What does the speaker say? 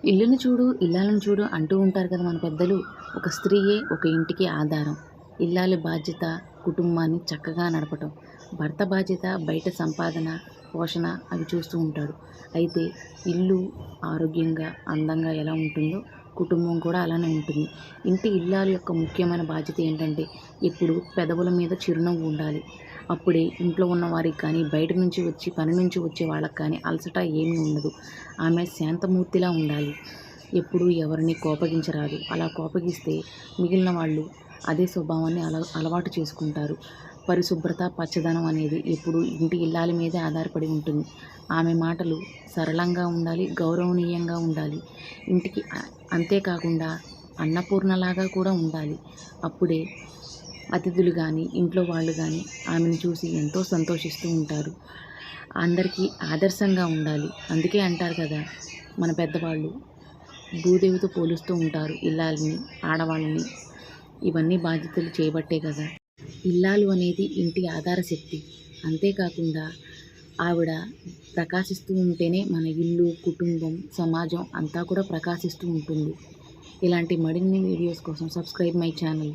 ఇల్లుని చూడు, ఇల్లాలను చూడు అంటూ ఉంటారు కదా మన పెద్దలు. ఒక స్త్రీయే ఒక ఇంటికి ఆధారం. ఇల్లాలి బాధ్యత కుటుంబాన్ని చక్కగా నడపటం. భర్త బాధ్యత బయట సంపాదన, పోషణ అవి చూస్తూ ఉంటాడు. అయితే ఇల్లు ఆరోగ్యంగా, అందంగా ఎలా ఉంటుందో కుటుంబం కూడా అలానే ఉంటుంది. ఇంటి ఇల్లాలి యొక్క ముఖ్యమైన బాధ్యత ఏంటంటే ఎప్పుడు పెదవుల మీద చిరునవ్వు ఉండాలి. అప్పుడే ఇంట్లో ఉన్న వారికి కానీ, బయట నుంచి వచ్చి పని నుంచి వచ్చే వాళ్ళకి కానీ అలసట ఏమీ ఉండదు. ఆమె శాంతమూర్తిలా ఉండాలి. ఎప్పుడూ ఎవరిని కోపగించరాదు. అలా కోపగిస్తే మిగిలిన వాళ్ళు అదే స్వభావాన్ని అలవాటు చేసుకుంటారు. పరిశుభ్రత, పచ్చదనం అనేది ఎప్పుడు ఇంటి ఇల్లాలి మీదే ఆధారపడి ఉంటుంది. ఆమె మాటలు సరళంగా ఉండాలి, గౌరవనీయంగా ఉండాలి. ఇంటికి అంతేకాకుండా అన్నపూర్ణలాగా కూడా ఉండాలి. అప్పుడే అతిథులు కానీ, ఇంట్లో వాళ్ళు కానీ ఆమెను చూసి ఎంతో సంతోషిస్తూ ఉంటారు. అందరికీ ఆదర్శంగా ఉండాలి. అందుకే అంటారు కదా మన పెద్దవాళ్ళు, భూదేవితో పోలుస్తూ ఉంటారు ఇల్లాలిని, ఆడవాళ్ళని. ఇవన్నీ బాధ్యతలు చేయబట్టే కదా. ఇల్లాలు అనేది ఇంటి ఆధార శక్తి. అంతేకాకుండా ఆవిడ ప్రకాశిస్తూ ఉంటేనే మన ఇల్లు, కుటుంబం, సమాజం అంతా కూడా ప్రకాశిస్తూ ఉంటుంది. ఇలాంటి మరిన్ని వీడియోస్ కోసం సబ్స్క్రైబ్ మై ఛానల్.